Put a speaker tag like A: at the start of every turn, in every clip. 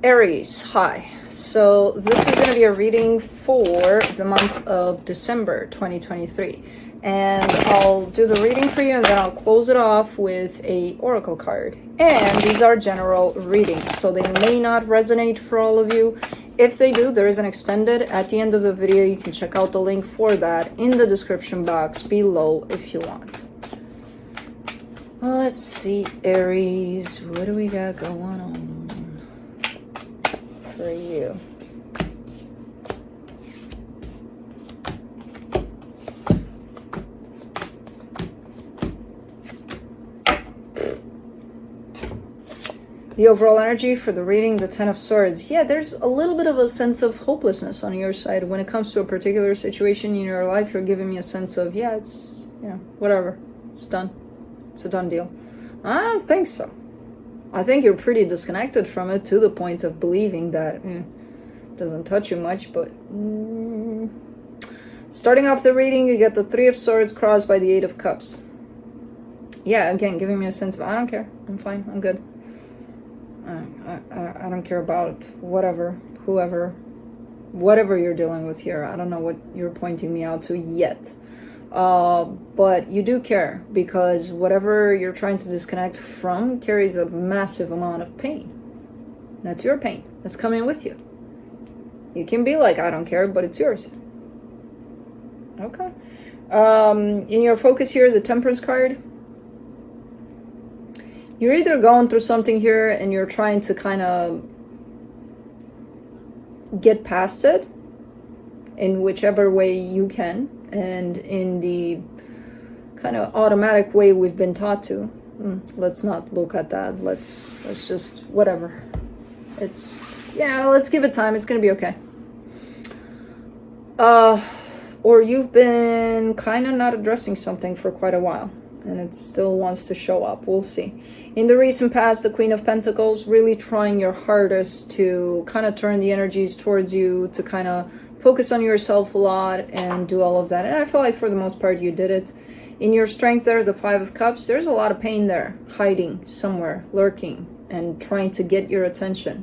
A: Aries, hi. So this is going to be a reading for the month of December 2023. And I'll do the reading for you and then I'll close it off with a oracle card. And these are general readings, so they may not resonate for all of you. If they do, there is an extended at the end of the video. You can check out the link for that in the description box below if you want. Well, let's see, Aries, what do we got going on for you? The overall energy for the reading, the Ten of Swords. Yeah, there's a little bit of a sense of hopelessness on your side. When it comes to a particular situation in your life, you're giving me a sense of, yeah, it's, you know, whatever. It's done. It's a done deal. I don't think so. I think you're pretty disconnected from it to the point of believing that it doesn't touch you much, but... Starting off the reading, you get the Three of Swords crossed by the Eight of Cups. Yeah, again, giving me a sense of, I don't care. I'm fine. I'm good. I don't care about whatever, whoever, whatever you're dealing with here. I don't know what you're pointing me out to yet. But you do care, because whatever you're trying to disconnect from carries a massive amount of pain. That's your pain. That's coming with you. You can be like, I don't care, but it's yours. Okay. In your focus here, the Temperance card. You're either going through something here and you're trying to kind of get past it in whichever way you can, and in the kind of automatic way we've been taught to. Let's not look at that. Let's just whatever. It's, yeah, let's give it time. It's gonna be okay. Or you've been kind of not addressing something for quite a while, and it still wants to show up. We'll see. In the recent past, the Queen of Pentacles, really trying your hardest to kind of turn the energies towards you, to kind of focus on yourself a lot and do all of that. And I feel like for the most part you did it. In your Strength there, the Five of Cups, there's a lot of pain there, hiding somewhere, lurking, and trying to get your attention.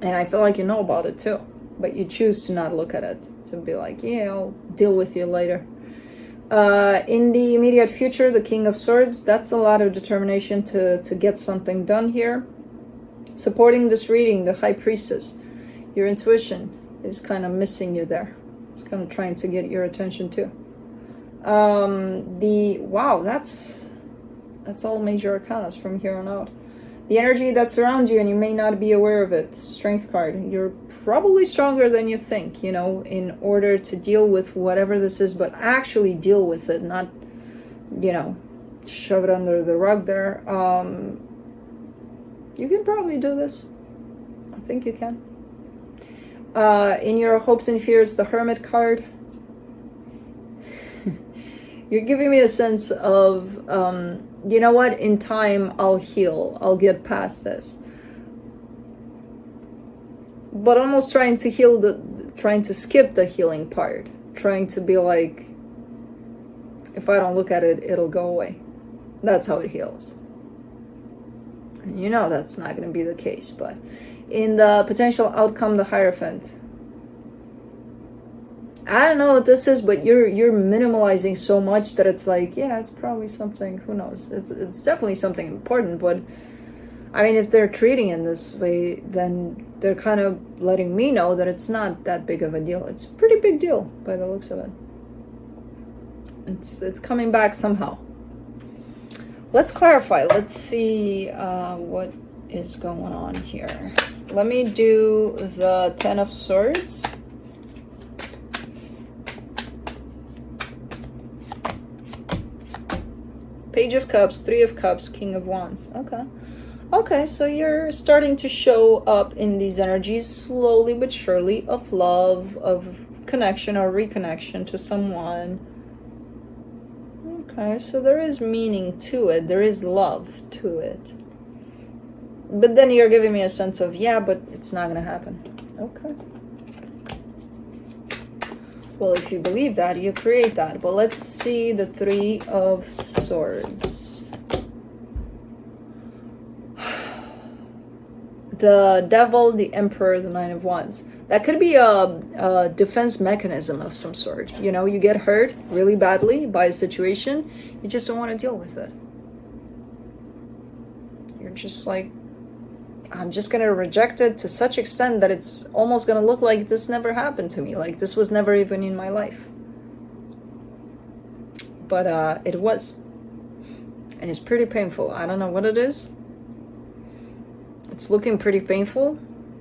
A: And I feel like you know about it too, but you choose to not look at it, to be like, yeah, I'll deal with you later. In the immediate future, the King of Swords, that's a lot of determination to get something done here. Supporting this reading, the High Priestess. Your intuition is kind of missing you there. It's kind of trying to get your attention too. Wow, that's all major arcanas from here on out. The energy that surrounds you, and you may not be aware of it. Strength card. You're probably stronger than you think, you know, in order to deal with whatever this is, but actually deal with it, not, you know, shove it under the rug there. You can probably do this. I think you can. In your hopes and fears, the Hermit card. You're giving me a sense of, you know what, in time I'll heal. I'll get past this. But almost trying to skip the healing part. Trying to be like, if I don't look at it, it'll go away. That's how it heals. And you know that's not going to be the case, but in the potential outcome, the Hierophant. I don't know what this is, but you're minimalizing so much that it's like, yeah, it's probably something, who knows. It's definitely something important, but I mean, if they're treating it this way, then they're kind of letting me know that it's not that big of a deal. It's a pretty big deal by the looks of it. It's coming back somehow. Let's clarify. Let's see what is going on here. Let me do the Ten of Swords. Page of Cups, Three of Cups, King of Wands. Okay. Okay, so you're starting to show up in these energies slowly but surely of love, of connection or reconnection to someone. Okay, so there is meaning to it. There is love to it. But then you're giving me a sense of, yeah, but it's not going to happen. Okay. Well, if you believe that, you create that. But let's see the Three of Swords. the devil, the emperor, the nine of wands. That could be a defense mechanism of some sort. You know, you get hurt really badly by a situation, you just don't want to deal with it. You're just like, I'm just going to reject it to such extent that it's almost going to look like this never happened to me, like this was never even in my life. But it was. And it's pretty painful. I don't know what it is. It's looking pretty painful.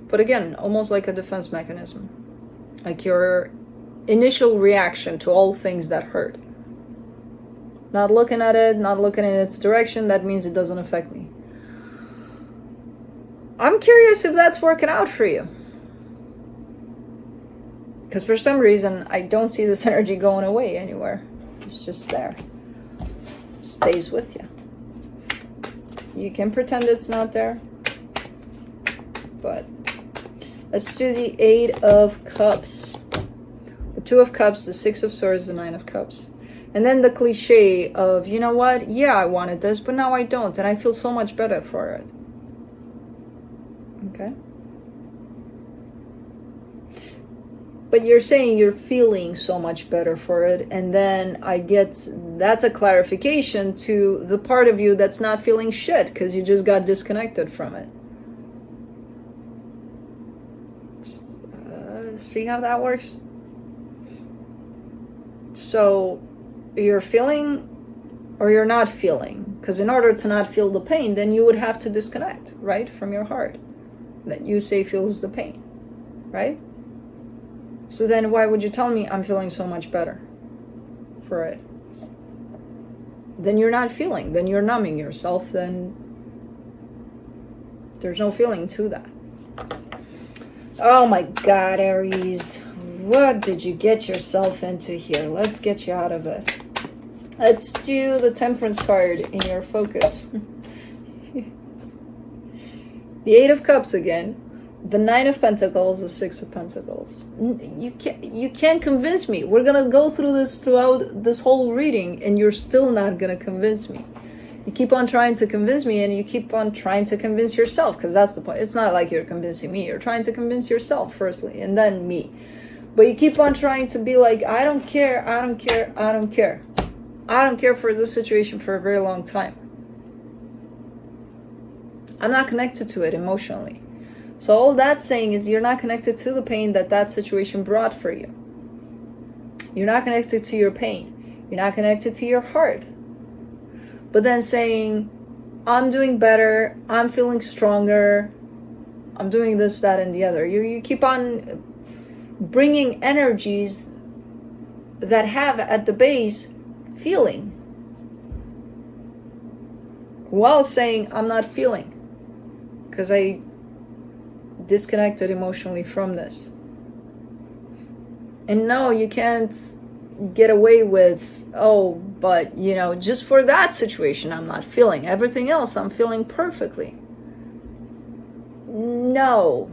A: But again, almost like a defense mechanism. Like your initial reaction to all things that hurt. Not looking at it, not looking in its direction, that means it doesn't affect me. I'm curious if that's working out for you. Because for some reason, I don't see this energy going away anywhere. It's just there. It stays with you. You can pretend it's not there. But let's do the Eight of Cups. The Two of Cups, the Six of Swords, the Nine of Cups. And then the cliche of, you know what? Yeah, I wanted this, but now I don't. And I feel so much better for it. Okay? But you're saying you're feeling so much better for it, and then I get that's a clarification to the part of you that's not feeling shit because you just got disconnected from it. See how that works? So you're feeling or you're not feeling, because in order to not feel the pain, then you would have to disconnect, right, from your heart that you say feels the pain, right? So then why would you tell me I'm feeling so much better for it? Then you're not feeling. Then you're numbing yourself. Then there's no feeling to that. Oh my God, Aries. What did you get yourself into here? Let's get you out of it. Let's do the Temperance card in your focus. The Eight of Cups again. The Nine of Pentacles, the Six of Pentacles. You can't convince me. We're gonna go through this throughout this whole reading, and you're still not gonna convince me. You keep on trying to convince me, and you keep on trying to convince yourself, because that's the point. It's not like you're convincing me. You're trying to convince yourself firstly, and then me. But you keep on trying to be like, I don't care, I don't care, I don't care. I don't care for this situation for a very long time. I'm not connected to it emotionally. So all that's saying is you're not connected to the pain that that situation brought for you. You're not connected to your pain. You're not connected to your heart. But then saying, I'm doing better, I'm feeling stronger, I'm doing this, that, and the other. You keep on bringing energies that have at the base feeling, while saying, I'm not feeling, because I disconnected emotionally from this. And no, you can't get away with, oh, but you know, just for that situation I'm not feeling, everything else I'm feeling perfectly. No,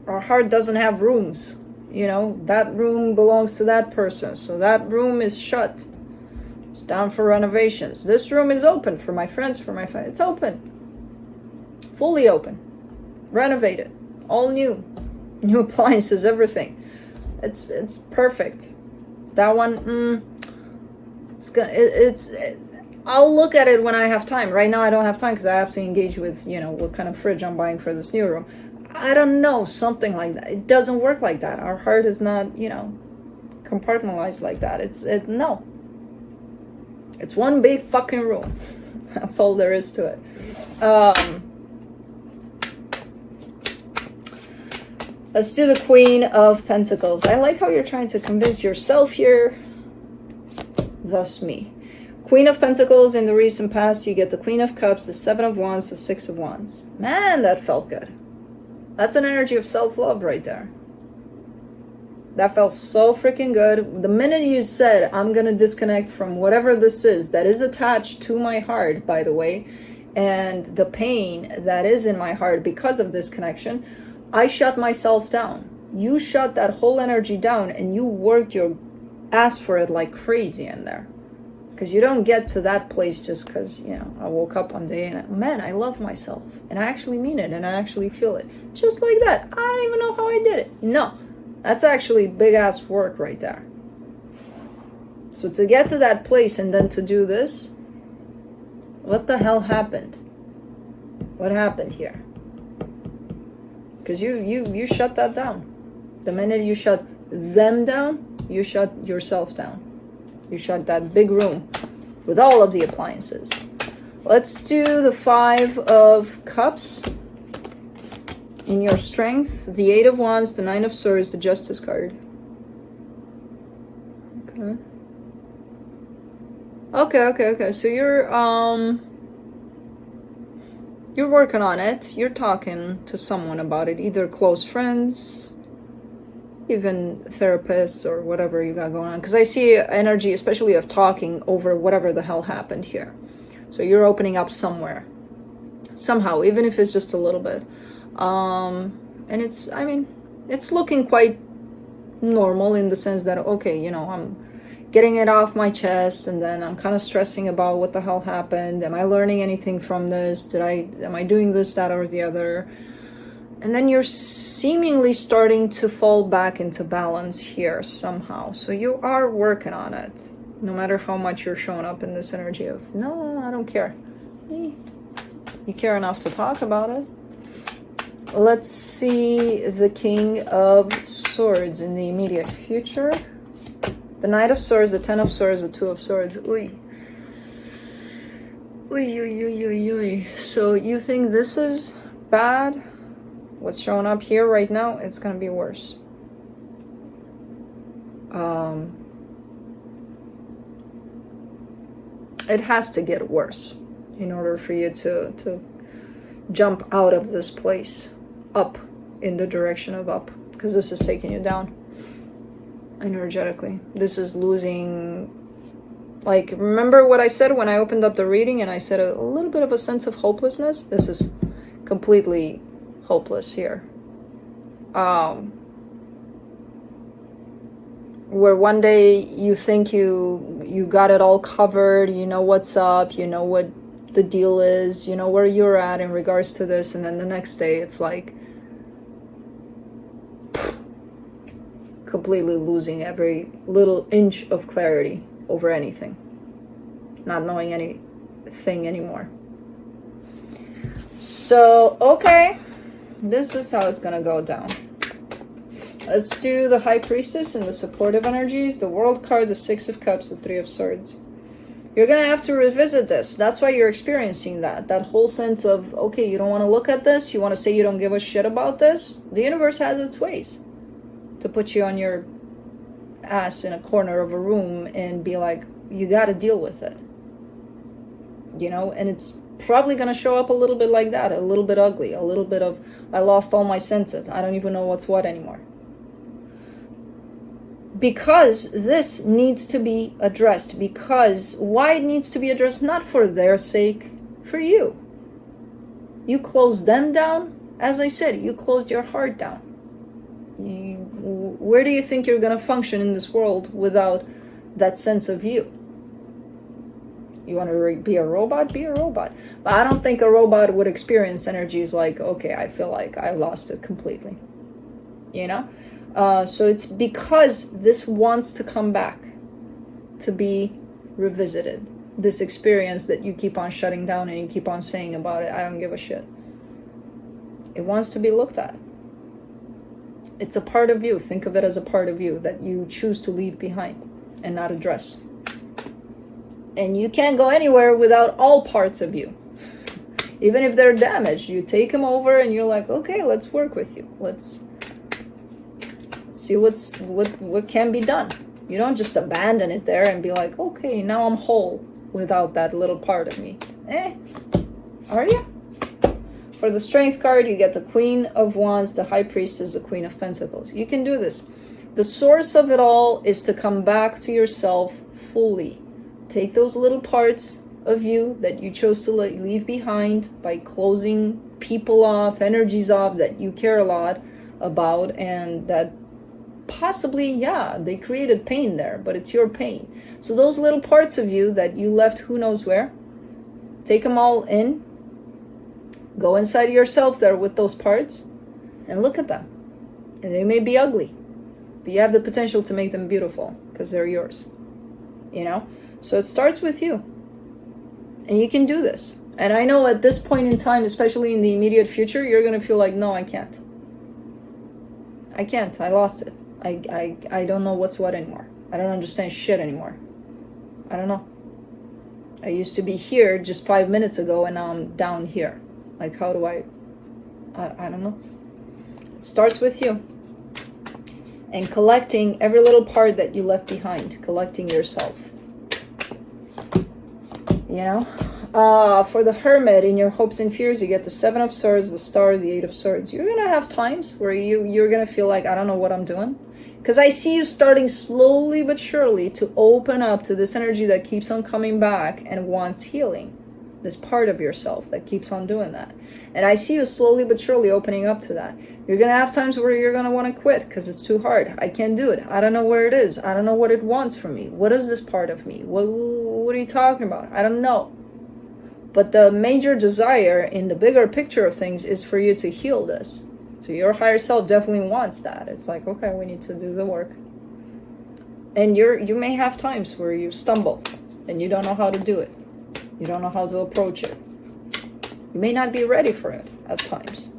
A: our heart doesn't have rooms. You know, that room belongs to that person, so that room is shut. It's down for renovations. This room is open for my friends, it's open, fully open, renovated, all new appliances, everything. It's perfect. That one, I'll look at it when I have time. Right now I don't have time because I have to engage with, you know, what kind of fridge I'm buying for this new room. I don't know, something like that. It doesn't work like that. Our heart is not, you know, compartmentalized like that. No. It's one big fucking room. That's all there is to it. Let's do the Queen of Pentacles. I like how you're trying to convince yourself here, thus me. Queen of Pentacles, in the recent past, you get the Queen of Cups, the Seven of Wands, the Six of Wands. Man, that felt good. That's an energy of self-love right there. That felt so freaking good. The minute you said, I'm going to disconnect from whatever this is that is attached to my heart, by the way, and the pain that is in my heart because of this connection, I shut myself down. You shut that whole energy down and you worked your ass for it like crazy in there. Because you don't get to that place just because, you know, I woke up one day and, man, I love myself. And I actually mean it and I actually feel it. Just like that. I don't even know how I did it. No. That's actually big ass work right there. So to get to that place and then to do this, what the hell happened? What happened here? Because you shut that down. The minute you shut them down, you shut yourself down. You shut that big room with all of the appliances. Let's do the 5 of Cups. In your strength, the 8 of Wands, the 9 of Swords, the Justice card. Okay. So you're working on it. You're talking to someone about it, either close friends, even therapists or whatever you got going on. Because I see energy, especially of talking over whatever the hell happened here. So you're opening up somewhere, somehow, even if it's just a little bit. And it's looking quite normal in the sense that, okay, you know, I'm getting it off my chest, and then I'm kind of stressing about what the hell happened. Am I learning anything from this? Am I doing this, that, or the other? And then you're seemingly starting to fall back into balance here somehow. So you are working on it, no matter how much you're showing up in this energy of, no, I don't care. You care enough to talk about it. Let's see the King of Swords in the immediate future. The Knight of Swords, the 10 of Swords, the 2 of Swords. Uy. So you think this is bad? What's showing up here right now, it's going to be worse. It has to get worse in order for you to jump out of this place, up, in the direction of up, because this is taking you down energetically. This is losing, like, remember what I said when I opened up the reading and I said a little bit of a sense of hopelessness? This is completely hopeless here. Where one day you think you got it all covered, you know what's up, you know what the deal is, you know where you're at in regards to this, and then the next day it's like completely losing every little inch of clarity over anything, not knowing anything anymore. So, okay, this is how it's gonna go down. Let's do the High Priestess and the supportive energies, the World card, the 6 of Cups, the 3 of Swords. You're gonna have to revisit this. That's why you're experiencing that whole sense of, okay, you don't want to look at this, you want to say you don't give a shit about this. The universe has its ways to put you on your ass in a corner of a room and be like, you got to deal with it, you know. And it's probably going to show up a little bit like that, a little bit ugly, a little bit of, I lost all my senses, I don't even know what's what anymore. Because this needs to be addressed. Because why it needs to be addressed? Not for their sake, for you. You closed them down. As I said, you closed your heart down. Where do you think you're going to function in this world without that sense of you? You want to be a robot? Be a robot. But I don't think a robot would experience energies like, okay, I feel like I lost it completely. You know? So it's because this wants to come back, to be revisited. This experience that you keep on shutting down and you keep on saying about it, I don't give a shit. It wants to be looked at. It's a part of you. Think of it as a part of you that you choose to leave behind and not address. And you can't go anywhere without all parts of you. Even if they're damaged, you take them over and you're like, okay, let's work with you. Let's see what can be done. You don't just abandon it there and be like, okay, now I'm whole without that little part of me. Are you? For the Strength card, you get the Queen of Wands, the High Priestess, the Queen of Pentacles. You can do this. The source of it all is to come back to yourself fully. Take those little parts of you that you chose to leave behind by closing people off, energies off that you care a lot about and that possibly, yeah, they created pain there, but it's your pain. So those little parts of you that you left who knows where, take them all in, go inside yourself there with those parts, and look at them. And they may be ugly, but you have the potential to make them beautiful because they're yours. You know? So it starts with you. And you can do this. And I know at this point in time, especially in the immediate future, you're going to feel like, no, I can't. I can't. I lost it. I don't know what's what anymore. I don't understand shit anymore. I don't know. I used to be here just 5 minutes ago, and now I'm down here. Like, how do I don't know. It starts with you. And collecting every little part that you left behind. Collecting yourself. You know? For the Hermit, in your hopes and fears, you get the 7 of Swords, the Star, the 8 of Swords. You're going to have times where you're going to feel like, I don't know what I'm doing. Because I see you starting slowly but surely to open up to this energy that keeps on coming back and wants healing. This part of yourself that keeps on doing that. And I see you slowly but surely opening up to that. You're going to have times where you're going to want to quit because it's too hard. I can't do it. I don't know where it is. I don't know what it wants from me. What is this part of me? What are you talking about? I don't know. But the major desire in the bigger picture of things is for you to heal this. So your higher self definitely wants that. It's like, okay, we need to do the work. And you may have times where you stumble and you don't know how to do it. You don't know how to approach it. You may not be ready for it at times.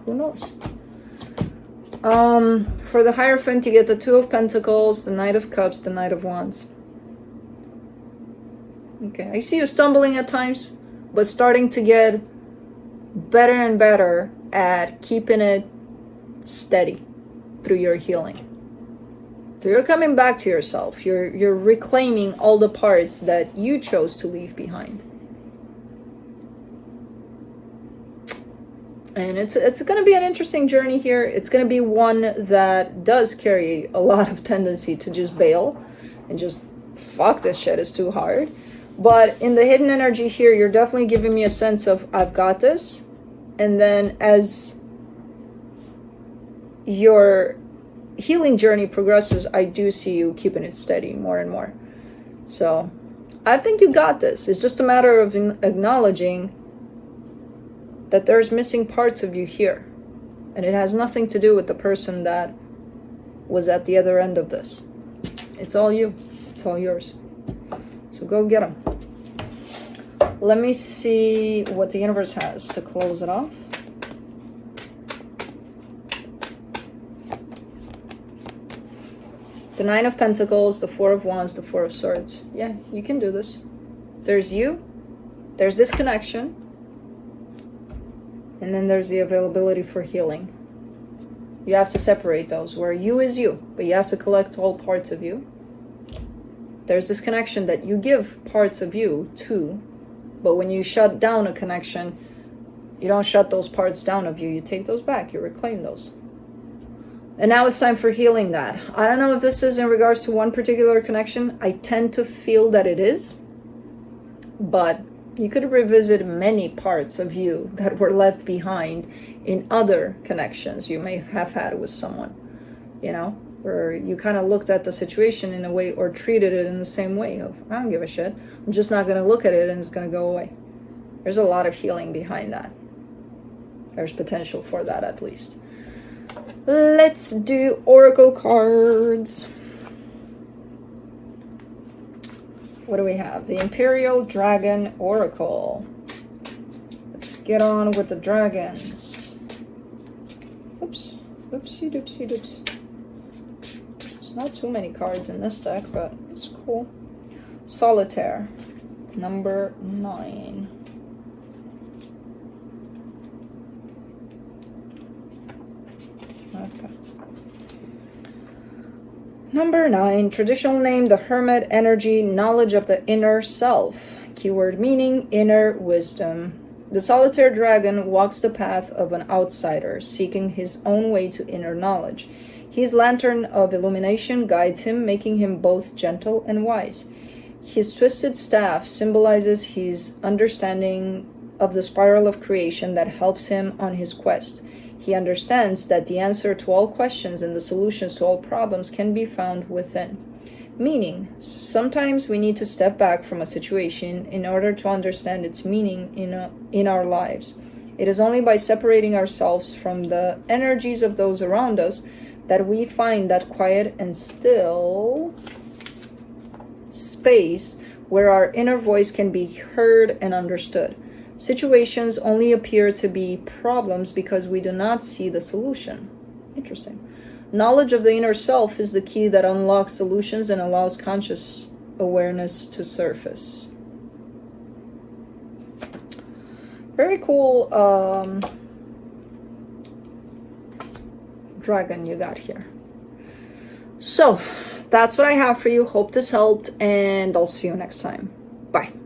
A: Who knows? For the Hierophant, you get the 2 of Pentacles, the Knight of Cups, the Knight of Wands. Okay, I see you stumbling at times, but starting to get better and better at keeping it steady through your healing. So you're coming back to yourself. You're reclaiming all the parts that you chose to leave behind. And it's going to be an interesting journey here. It's going to be one that does carry a lot of tendency to just bail and just, fuck, this shit is too hard. But in the hidden energy here, you're definitely giving me a sense of, I've got this. And then as your healing journey progresses, I do see you keeping it steady more and more. So I think you got this. It's just a matter of acknowledging that there's missing parts of you here. And it has nothing to do with the person that was at the other end of this. It's all you. It's all yours. So go get them. Let me see what the universe has to close it off. The 9 of Pentacles, the 4 of Wands, the 4 of Swords. Yeah, you can do this. There's you. There's this connection. And then there's the availability for healing. You have to separate those, where you is you, but you have to collect all parts of you. There's this connection that you give parts of you to, but when you shut down a connection, you don't shut those parts down of you. You take those back. You reclaim those. And now it's time for healing that. I don't know if this is in regards to one particular connection. I tend to feel that it is. But you could revisit many parts of you that were left behind in other connections you may have had with someone. You know, where you kind of looked at the situation in a way or treated it in the same way of, I don't give a shit. I'm just not going to look at it and it's going to go away. There's a lot of healing behind that. There's potential for that at least. Let's do oracle cards. What do we have? The Imperial Dragon Oracle. Let's get on with the dragons. Oops. Oopsie doopsie doops. There's not too many cards in this deck, but it's cool. Solitaire. Number 9. Okay. Number 9, traditional name, the Hermit, energy, knowledge of the inner self. Keyword meaning, inner wisdom. The solitaire dragon walks the path of an outsider, seeking his own way to inner knowledge. His lantern of illumination guides him, making him both gentle and wise. His twisted staff symbolizes his understanding of the spiral of creation that helps him on his quest. He understands that the answer to all questions and the solutions to all problems can be found within. Meaning, sometimes we need to step back from a situation in order to understand its meaning in our lives. It is only by separating ourselves from the energies of those around us that we find that quiet and still space where our inner voice can be heard and understood. Situations only appear to be problems because we do not see the solution. Interesting. Knowledge of the inner self is the key that unlocks solutions and allows conscious awareness to surface. Very cool dragon you got here. So, that's what I have for you. Hope this helped, and I'll see you next time. Bye.